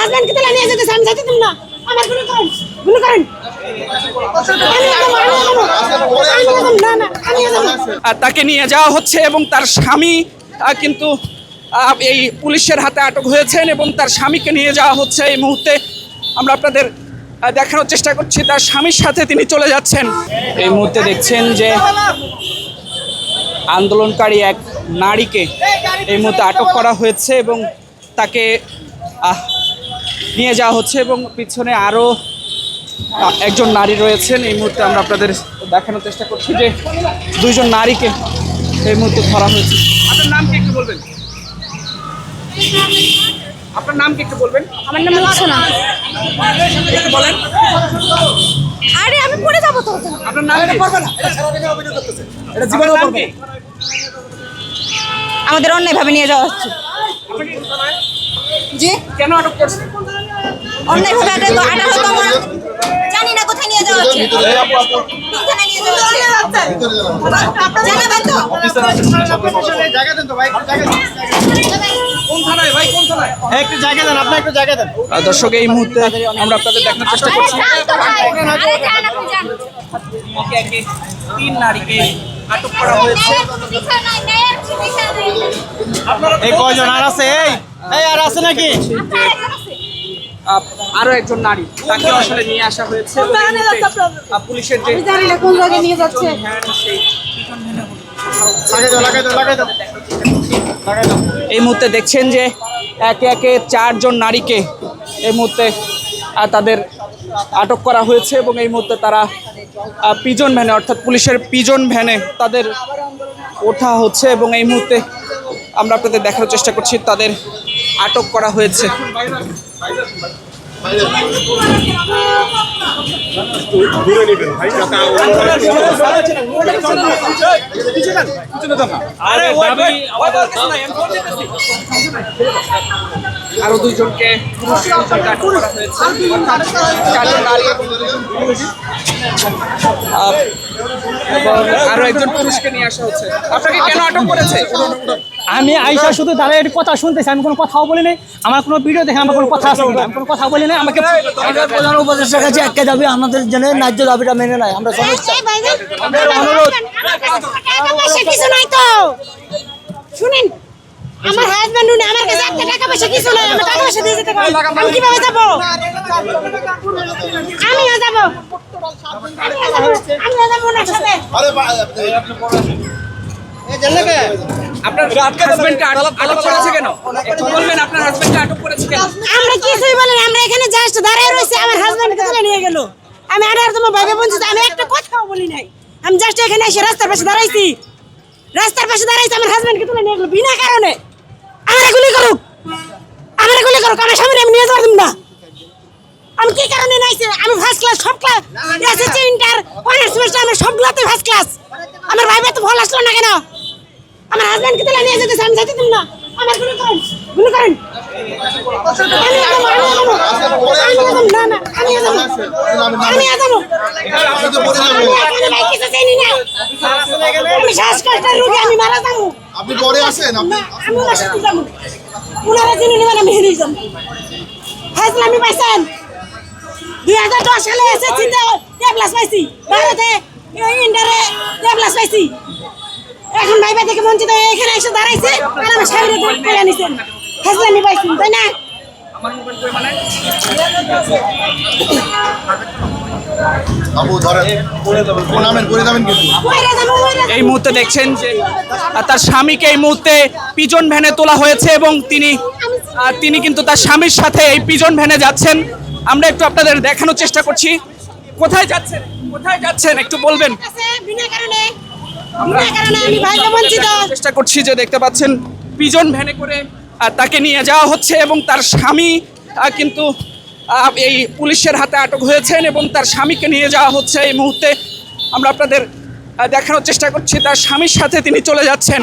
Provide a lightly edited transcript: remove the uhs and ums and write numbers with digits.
হাজবেন্ডকে তুলে নিয়ে যেতে আমি যেতে দিন না। আমার গুলি করেন, গুলি করেন। আর তাকে নিয়ে যাওয়া হচ্ছে এবং তার স্বামী কিন্তু এই পুলিশের হাতে আটক হয়েছেন এবং তার স্বামীকে নিয়ে যাওয়া হচ্ছে। এই মুহূর্তে আমরা আপনাদের দেখানোর চেষ্টা করছি তার স্বামীর সাথে তিনি চলে যাচ্ছেন। এই মুহূর্তে দেখছেন যে আন্দোলনকারী এক নারীকে এই মুহূর্তে আটক করা হয়েছে এবং তাকে নিয়ে যাওয়া হচ্ছে এবং পিছনে আরও একজন নারী রয়েছেন। এই মুহূর্তে আমরা আপনাদের দেখানোর চেষ্টা করছি যে দুইজন নারীকে এই মুহূর্তে ধরা হয়েছে। আপনার নাম কি একটু বলবেন? আপনার নাম কি একটু বলবেন? আমার নাম রুকসানা। একটু বলেন। আরে আমি পড়ে যাব তো। আপনার নাম কি? এটা জীবন নাম কি? আমাদের অন্যায়ভাবে নিয়ে যাওয়া হচ্ছে। জি কেন আটক করছেন? অন্যায়ভাবে আটক তো আমরা জানি না কোথায় নিয়ে যাওয়া হচ্ছে। কোথায় নিয়ে যাওয়া হচ্ছে জানাবেন তো? জায়গা দেন তো ভাই, জায়গা দেন। কোন থানায় ভাই, কোন থানায়? একটু জায়গা দেন, আপনি একটু জায়গা দেন। দর্শক এই মুহূর্তে আমরা আপনাদের দেখানোর চেষ্টা করছি একে একে 3 নারীকে আটক করা হয়েছে। এই কয়জন আর আছে? এই আর আছে নাকি? আরো একজন নারী তাকে আসলে নিয়ে আসা হয়েছে। পুলিশের যে জানি না কোন জায়গায় নিয়ে যাচ্ছে। লাগাই দাও, লাগাই দাও, লাগাই দাও। এই মুহূর্তে দেখছেন যে একে একে 4 জন নারীকে এই মুহূর্তে তাদের আটক করা হয়েছে এবং এই মুহূর্তে তারা পিজন ভ্যানে অর্থাৎ পুলিশের পিজন ভ্যানে তাদের ওঠা হচ্ছে এবং এই মুহূর্তে আমরা আপনাদের দেখানোর চেষ্টা করছি তাদের আটক করা হয়েছে। আরো 2 জনকে আটক করা হয়েছে। 4 জন নারী এবং আরো একজন পুরুষকে নিয়ে আসা হচ্ছে। আপনাকে কেন আটক করেছে? আমি আইসা শুধু দাঁড়িয়ে একটু কথা শুনতেছি, আমি কোনো কথাও বলি নাই। আমার কোনো ভিডিও দেখে আমার কোনো কথা আছে কিনা, আমি কোনো কথা বলি নাই। আমাকে প্রধান উপদেষ্টার কাছে একটা দাবি, আমাদের জন্য ন্যায্য দাবিটা মেনে নেয়। আমরা সমস্যা অনুরোধ কিছু নাই তো শুনেন, আমার হাজবেন্ড উনি আমার কাছে একটা টাকা পয়সা কিছু নাই। আমি টাকা পয়সা দিয়ে যেতে পারি, আমি কিভাবে যাবো? আমিও যাবো, আমিও যাবো ওনার সাথে। আপনার হাজবেন্ডকে আটক করেছে কেন? একটু বলবেন আপনার হাজবেন্ডকে আটক করেছে কেন? আমরা কিছুই বলি না, আমরা এখানে জাস্ট দাঁড়িয়ে রয়েছে। আমার হাজবেন্ডকে তুলে নিয়ে গেল। আমি আড়ার তোমার ভাবে বলছি, আমি একটা কথাও বলি নাই। আমি জাস্ট এখানে এসে রাস্তার পাশে দাঁড়াইছি, রাস্তার পাশে দাঁড়াইছি। আমার হাজবেন্ডকে তুলে নিয়ে গেল বিনা কারণে। আমার গুলি করুক, আমার গুলি করুক, আমার সামনে আমি নিয়ে যাবো না। আমি কি কারণে নাইছি? আমি ফার্স্ট ক্লাস, সব class SSC, inter, honours semester, আমি সবগুলোতে ফার্স্ট ক্লাস। আমার ভাইবা তো ভালো আসলো না কেন? আমার হাজবেন্ডকে তুলে নিয়ে যেতে আমি যেতে দিন না। আমার গুলি করেন, গুলি করেন। না না আমি যাবো, আমি যাবো। আমি শ্বাসকষ্টের রোগী, আমি মারা যাবো। আপনি পরে আসেন, আমি ওনার সাথে যাবো। ওনারা চিনি নেবেন, আমি হেরে যাবো। ফাইজলামি পাইছেন? 2010 সালে এসএসসিতে এ প্লাস পাইছি, ভারতে ইন্টারে এ প্লাস পাইছি। এখন ভাইবা থেকে বঞ্চিত হয়ে এখানে এসে দাঁড়াইছে আর আমার স্বামীরে দূর করে নিছেন। ফাইজলামি পাইছেন, তাই না? এই মুহূর্তে দেখছেন যে তার স্বামীকে এই মুহূর্তে পিজন ভ্যানে তোলা হয়েছে এবং তিনি কিন্তু তার স্বামীর সাথে এই পিজন ভ্যানে যাচ্ছেন। আমরা একটু আপনাদের দেখানোর চেষ্টা করছি কোথায় যাচ্ছেন, কোথায় যাচ্ছেন একটু বলবেন। বিনা কারণে আমি ভাইবা বঞ্চিত। চেষ্টা করছি যে দেখতে পাচ্ছেন পিজন ভ্যানে করে তাকে নিয়ে যাওয়া হচ্ছে এবং তার স্বামী কিন্তু এই পুলিশের হাতে আটক হয়েছেন এবং তার স্বামীকে নিয়ে যাওয়া হচ্ছে। এই মুহূর্তে আমরা আপনাদের দেখানোর চেষ্টা করছি তার স্বামীর সাথে তিনি চলে যাচ্ছেন।